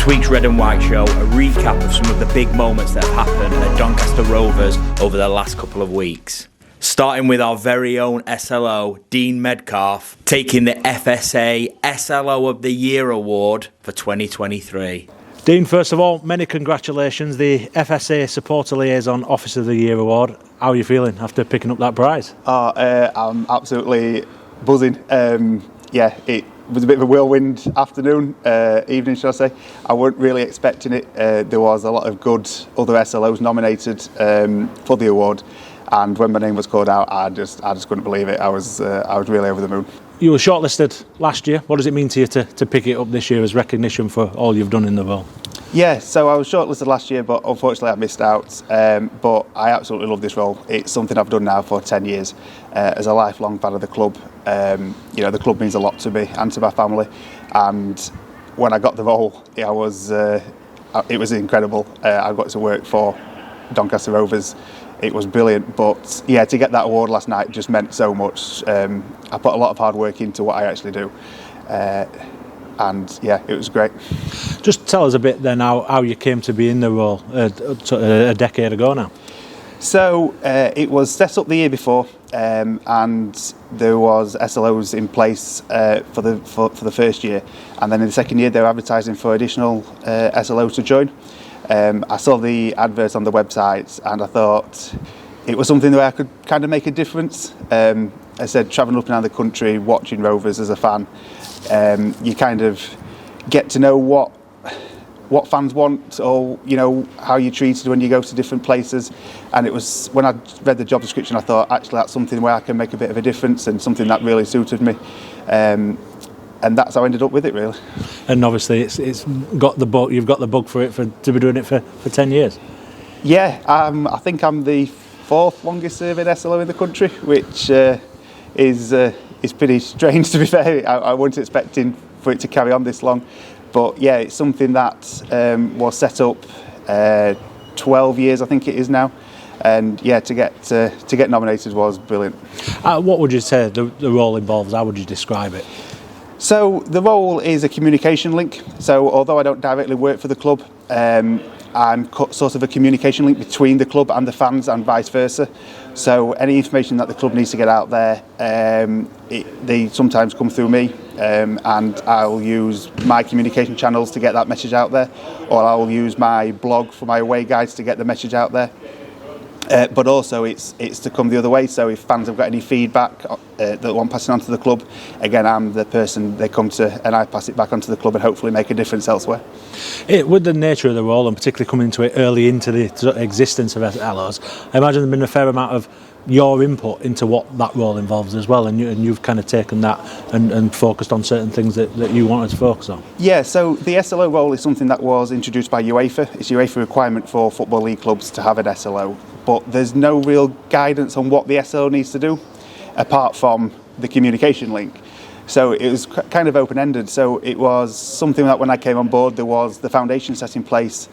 this week's Red and White Show, a recap of some of the big moments that have happened at Doncaster Rovers over the last couple of weeks. Starting with our very own SLO, Dean Medcalf, taking the FSA SLO of the Year award for 2023. Dean, first of all, many congratulations. The FSA Supporter Liaison Officer of the Year award. How are you feeling after picking up that prize? I'm absolutely buzzing. It was a bit of a whirlwind afternoon, evening, shall I say. I wasn't really expecting it. There was a lot of good other SLOs nominated for the award, and when my name was called out, I just couldn't believe it. I was really over the moon. You were shortlisted last year. What does it mean to you to pick it up this year as recognition for all you've done in the role? Yeah, so I was shortlisted last year, but unfortunately I missed out. But I absolutely love this role. It's something I've done now for 10 years. As a lifelong fan of the club, the club means a lot to me and to my family. And when I got the role, it was incredible. I got to work for Doncaster Rovers. It was brilliant, but yeah, to get that award last night just meant so much. I put a lot of hard work into what I actually do. And yeah, it was great. Just tell us a bit then how you came to be in the role a decade ago now. So it was set up the year before, and there was SLOs in place for the first year, and then in the second year they were advertising for additional SLOs to join. I saw the adverts on the website and I thought it was something where I could kind of make a difference. I said, travelling up and down the country, watching Rovers as a fan, you kind of get to know what fans want, or how you're treated when you go to different places. And it was when I read the job description, I thought actually that's something where I can make a bit of a difference and something that really suited me. And that's how I ended up with it, really. And obviously, it's got the bug. You've got the bug for it to be doing it for 10 years. Yeah, I think I'm the fourth longest serving SLO in the country, which is pretty strange, to be fair. I wasn't expecting for it to carry on this long, but yeah, it's something that was set up 12 years, I think it is now. And yeah, to get nominated was brilliant. What would you say the role involves? How would you describe it? So the role is a communication link. So although I don't directly work for the club, I'm sort of a communication link between the club and the fans and vice versa. So any information that the club needs to get out there, they sometimes come through me, and I'll use my communication channels to get that message out there, or I'll use my blog for my away guides to get the message out there. But also it's to come the other way, so if fans have got any feedback that they want passing on to the club, again I'm the person they come to and I pass it back onto the club and hopefully make a difference elsewhere. With the nature of the role, and particularly coming into it early into the existence of SLOs, I imagine there's been a fair amount of your input into what that role involves as well, and you've kind of taken that and focused on certain things that you wanted to focus on. Yeah, so the SLO role is something that was introduced by UEFA. It's a UEFA requirement for Football League clubs to have an SLO, but there's no real guidance on what the SLO needs to do apart from the communication link. So it was kind of open-ended. So it was something that when I came on board, there was the foundation set in place,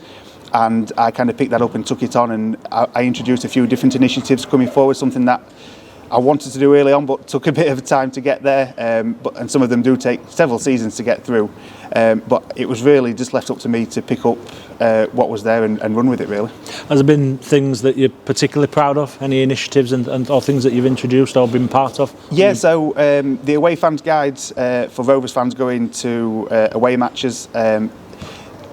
and I kind of picked that up and took it on, and I introduced a few different initiatives coming forward, something that I wanted to do early on but took a bit of time to get there, and some of them do take several seasons to get through, but it was really just left up to me to pick up what was there and run with it, really. Has there been things that you're particularly proud of, any initiatives or things that you've introduced or been part of? Yeah, so the away fans guides for Rovers fans going to away matches,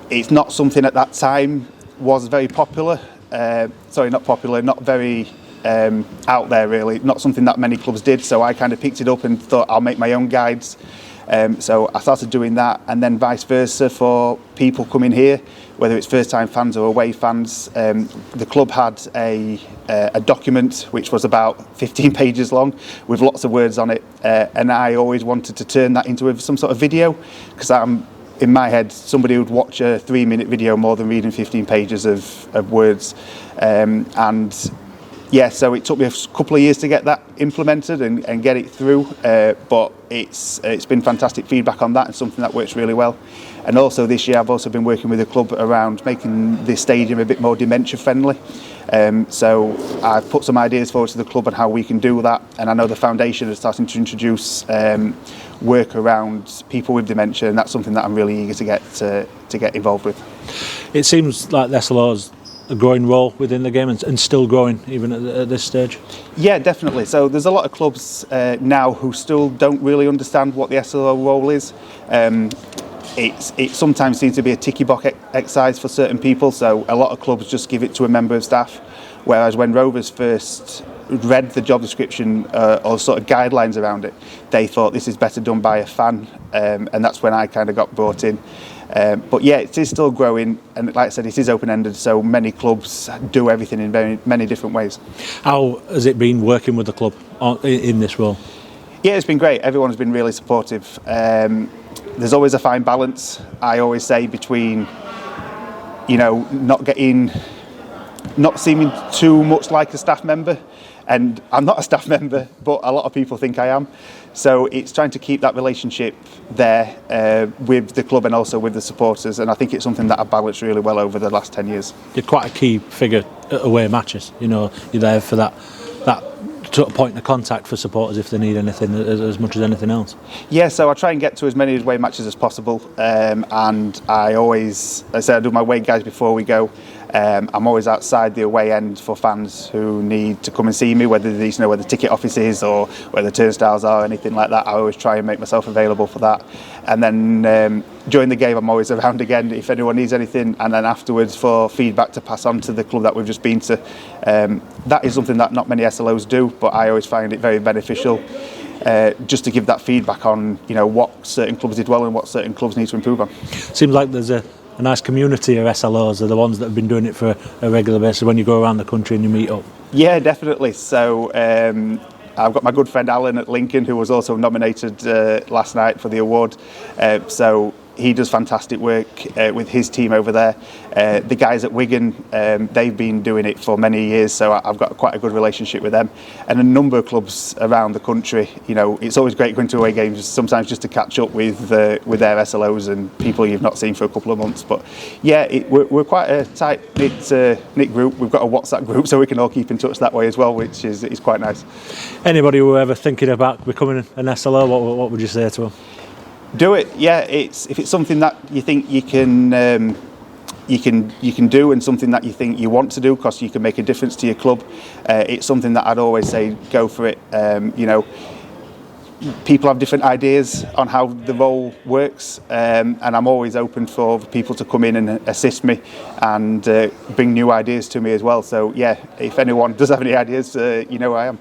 it's not something at that time was very popular. Not very out there, really. Not something that many clubs did, so I kind of picked it up and thought I'll make my own guides. So I started doing that, and then vice versa for people coming here, whether it's first-time fans or away fans. The club had a document which was about 15 pages long with lots of words on it, and I always wanted to turn that into some sort of video, because in my head, somebody would watch a 3-minute video more than reading 15 pages of words. So it took me a couple of years to get that implemented and get it through, but it's been fantastic feedback on that and something that works really well. And also this year I've also been working with the club around making the stadium a bit more dementia friendly. So I've put some ideas forward to the club on how we can do that, and I know the foundation is starting to introduce work around people with dementia, and that's something that I'm really eager to get involved with. It seems like the SLO's a growing role within the game and still growing even at this stage. Yeah, definitely. So there's a lot of clubs now who still don't really understand what the SLO role is. It sometimes seems to be a ticky box exercise for certain people, so a lot of clubs just give it to a member of staff, whereas when Rovers first read the job description or sort of guidelines around it, they thought this is better done by a fan, and that's when I kind of got brought in. But yeah, it is still growing, and like I said, it is open-ended, so many clubs do everything in very many different ways. How has it been working with the club in this role? Yeah, it's been great. Everyone's been really supportive. There's always a fine balance, I always say, between, you know, not seeming too much like a staff member, and I'm not a staff member, but a lot of people think I am. So it's trying to keep that relationship there with the club and also with the supporters, and I think it's something that I've balanced really well over the last 10 years. You're quite a key figure at away matches. You know, you're there for that sort of point of contact for supporters if they need anything as much as anything else. Yeah, so I try and get to as many away matches as possible, and I do my away guides before we go. I'm always outside the away end for fans who need to come and see me, whether they need to know where the ticket office is or where the turnstiles are or anything like that. I always try and make myself available for that. And then during the game I'm always around again if anyone needs anything, and then afterwards for feedback to pass on to the club that we've just been to. That is something that not many SLOs do, but I always find it very beneficial just to give that feedback on, you know, what certain clubs did well and what certain clubs need to improve on. Seems like there's a nice community of SLOs. Are the ones that have been doing it for a regular basis when you go around the country and you meet up? Yeah, definitely. So I've got my good friend Alan at Lincoln, who was also nominated last night for the award. So he does fantastic work with his team over there. The guys at Wigan, they've been doing it for many years, so I've got quite a good relationship with them. And a number of clubs around the country. You know, it's always great going to away games, sometimes just to catch up with their SLOs and people you've not seen for a couple of months. But yeah, we're quite a tight-knit group. We've got a WhatsApp group, so we can all keep in touch that way as well, which is quite nice. Anybody who ever thinking about becoming an SLO, what would you say to them? Do it. Yeah, if it's something that you think you can do, and something that you think you want to do because you can make a difference to your club, it's something that I'd always say go for it. You know, people have different ideas on how the role works, and I'm always open for people to come in and assist me and bring new ideas to me as well. So yeah, if anyone does have any ideas, you know who I am.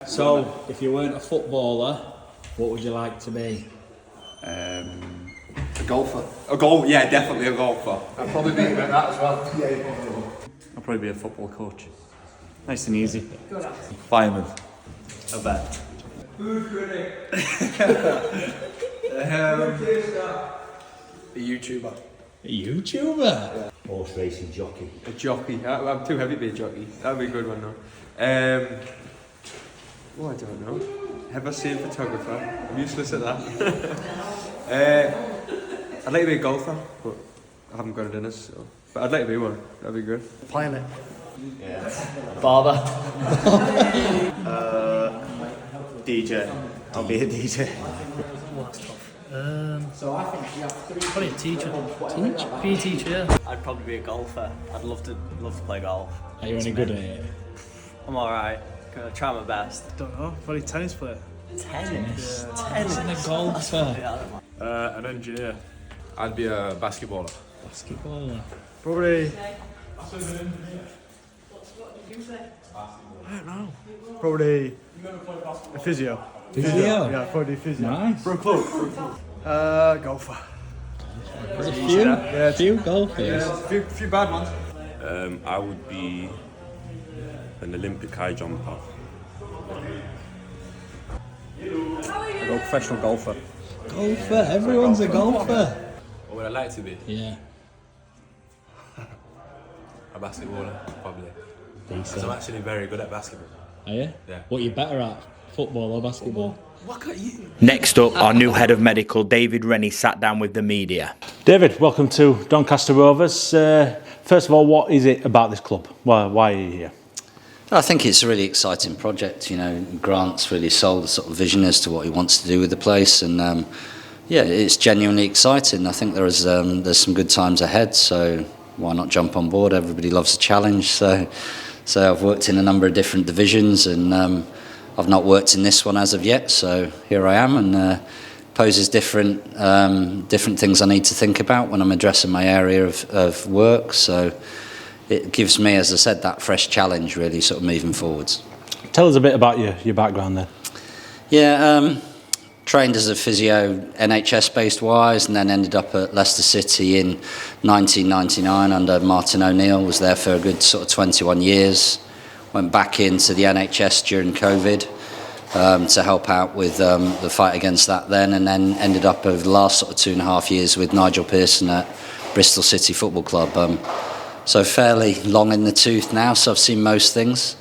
So, if you weren't a footballer, what would you like to be? A golfer. Yeah, definitely a golfer. I'd probably be at that as well. I'll probably be a football coach. Nice and easy. Fireman. A vet. Food critic. A YouTuber. A YouTuber? Yeah. horse racing jockey. A jockey. I'm too heavy to be a jockey. That'd be a good one though. Oh, I don't know. Ever seen photographer? I'm useless at that. I'd like to be a golfer, but I haven't got it in us. So. But I'd like to be one. That'd be good. Pilot. Yeah. Barber. DJ. I'll be a DJ. That's tough. Probably a teacher. Be a teacher, yeah. I'd probably be a golfer. I'd love to play golf. Are you any good at it? I'm alright. Gonna try my best. Don't know. Probably tennis player. Tennis. Yeah. Tennis. And a golfer. An engineer. I'd be a basketballer. Basketballer. Probably. I don't know. Probably a physio. Physio? Yeah, probably physio. Nice. For a club. Golfer. There's a few golfers. Yeah, a few bad ones. I would be an Olympic high jumper. A professional golfer. Golfer, everyone's a golfer. What would I like to be? Yeah. A basketballer, probably. Think So I'm actually very good at basketball. Are you? Yeah. What are you better at? Football or basketball? Next up, our new head of medical, David Rennie, sat down with the media. David, welcome to Doncaster Rovers. First of all, what is it about this club? Why are you here? I think it's a really exciting project. You know, Grant's really sold a sort of vision as to what he wants to do with the place, and yeah, it's genuinely exciting. I think there's some good times ahead, so why not jump on board? Everybody loves a challenge, so I've worked in a number of different divisions, and I've not worked in this one as of yet. So here I am, and poses different things I need to think about when I'm addressing my area of work. So it gives me, as I said, that fresh challenge really sort of moving forwards. Tell us a bit about your background then. Yeah, trained as a physio NHS based wise, and then ended up at Leicester City in 1999 under Martin O'Neill. Was there for a good sort of 21 years. Went back into the NHS during COVID to help out with the fight against that then, and then ended up over the last sort of 2.5 years with Nigel Pearson at Bristol City Football Club. So fairly long in the tooth now, so I've seen most things.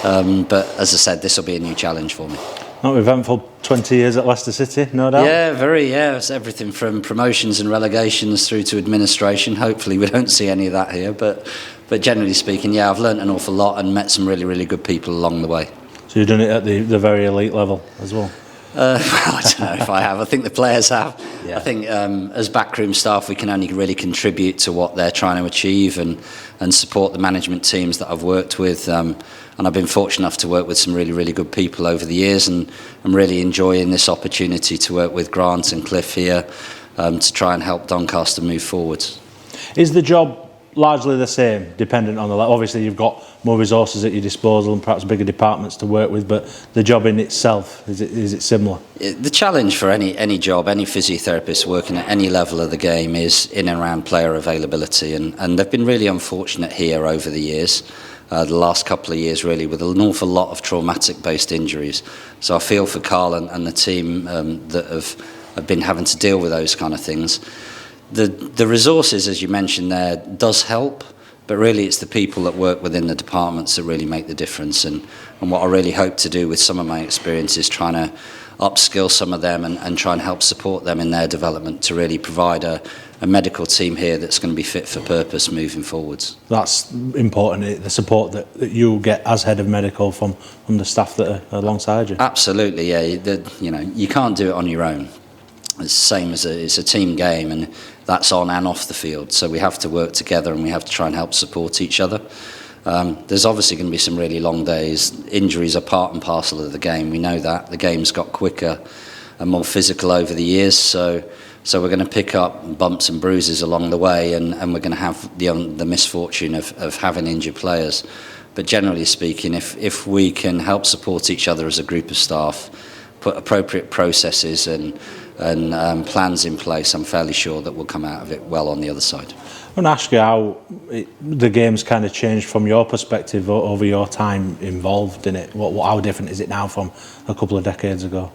But as I said, this will be a new challenge for me. Not eventful 20 years at Leicester City, no doubt? Yeah, very, yeah. It's everything from promotions and relegations through to administration. Hopefully we don't see any of that here, but generally speaking, yeah, I've learnt an awful lot and met some really, really good people along the way. So you've done it at the very elite level as well? Well, I don't know if I have. I think the players have. Yeah. I think as backroom staff we can only really contribute to what they're trying to achieve and support the management teams that I've worked with. And I've been fortunate enough to work with some really, really good people over the years, and I'm really enjoying this opportunity to work with Grant and Cliff here to try and help Doncaster move forwards. Is the job largely the same, dependent on the level? Obviously you've got more resources at your disposal and perhaps bigger departments to work with, but the job in itself, is it similar? The challenge for any job, any physiotherapist working at any level of the game is in and around player availability, and they've been really unfortunate here over the years. The last couple of years really with an awful lot of traumatic based injuries. So I feel for Carl and the team that have been having to deal with those kind of things. The resources, as you mentioned there, does help, but really it's the people that work within the departments that really make the difference, and what I really hope to do with some of my experience is trying to upskill some of them and try and help support them in their development to really provide a medical team here that's going to be fit for purpose moving forwards. That's important, the support that you get as head of medical from the staff that are alongside you. Absolutely, yeah. You can't do it on your own. It's the same as it's a team game, and that's on and off the field. So we have to work together, and we have to try and help support each other. There's obviously going to be some really long days. Injuries are part and parcel of the game. We know that. The game's got quicker and more physical over the years, so we're going to pick up bumps and bruises along the way, and we're going to have the misfortune of having injured players. But generally speaking, if we can help support each other as a group of staff, put appropriate processes and plans in place, I'm fairly sure that we'll come out of it well on the other side. I want to ask you how the game's kind of changed from your perspective over your time involved in it. How different is it now from a couple of decades ago?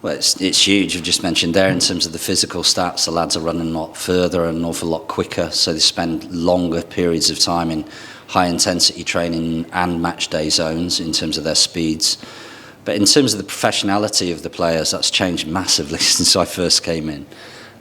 Well, it's huge. I've just mentioned there in terms of the physical stats, the lads are running a lot further and an awful lot quicker, so they spend longer periods of time in high intensity training and match day zones in terms of their speeds. But in terms of the professionality of the players, that's changed massively since I first came in.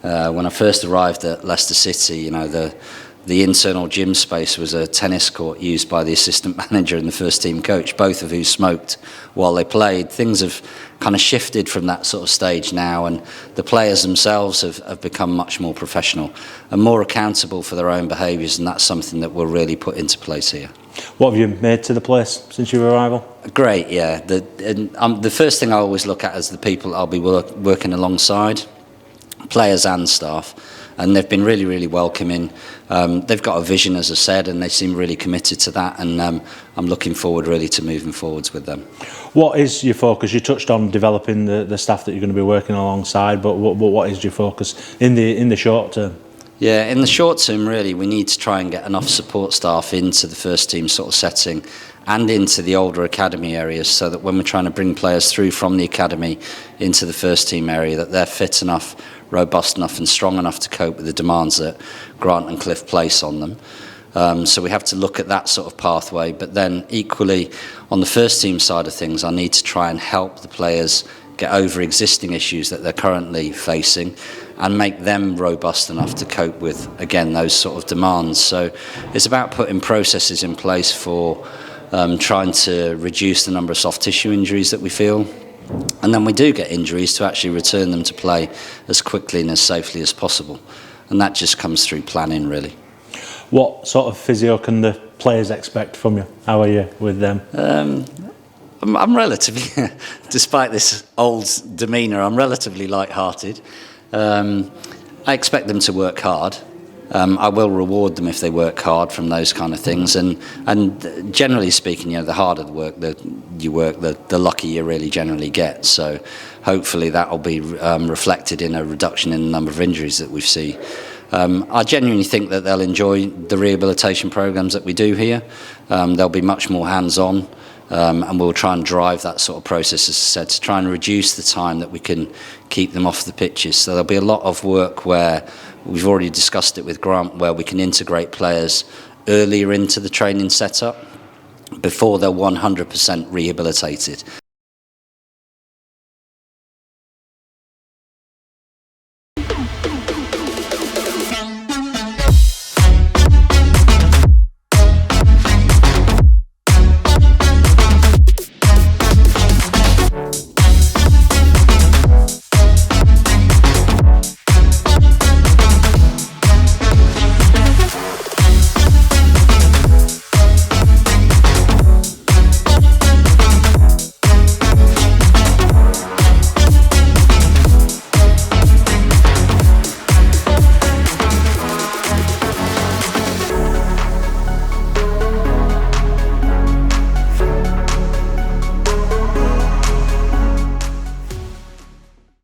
When I first arrived at Leicester City, you know, the internal gym space was a tennis court used by the assistant manager and the first team coach, both of who smoked while they played. Things have kind of shifted from that sort of stage now, and the players themselves have become much more professional and more accountable for their own behaviours, and that's something that we'll really put into place here. What have you made to the place since your arrival? Great, yeah. The first thing I always look at is the people I'll be working alongside, players and staff. And they've been really, really welcoming. They've got a vision, as I said, and they seem really committed to that. And I'm looking forward really to moving forwards with them. What is your focus? You touched on developing the staff that you're going to be working alongside, but what is your focus in the short term? Yeah, in the short term, really, we need to try and get enough support staff into the first team sort of setting and into the older academy areas, so that when we're trying to bring players through from the academy into the first team area, that they're fit enough, robust enough and strong enough to cope with the demands that Grant and Cliff place on them. So we have to look at that sort of pathway. But then equally, on the first team side of things, I need to try and help the players get over existing issues that they're currently facing and make them robust enough to cope with, again, those sort of demands. So it's about putting processes in place for trying to reduce the number of soft tissue injuries that we feel. And then we do get injuries, to actually return them to play as quickly and as safely as possible. And that just comes through planning, really. What sort of physio can the players expect from you? How are you with them? I'm relatively, despite this old demeanour, I'm relatively light-hearted. I expect them to work hard. I will reward them if they work hard from those kind of things, and generally speaking, you know, the harder the work that you work, the luckier you really generally get. So hopefully that will be reflected in a reduction in the number of injuries that we see. I genuinely think that they'll enjoy the rehabilitation programs that we do here. They'll be much more hands-on. And we'll try and drive that sort of process, as I said, to try and reduce the time that we can keep them off the pitches. So there'll be a lot of work where we've already discussed it with Grant, where we can integrate players earlier into the training setup before they're 100% rehabilitated.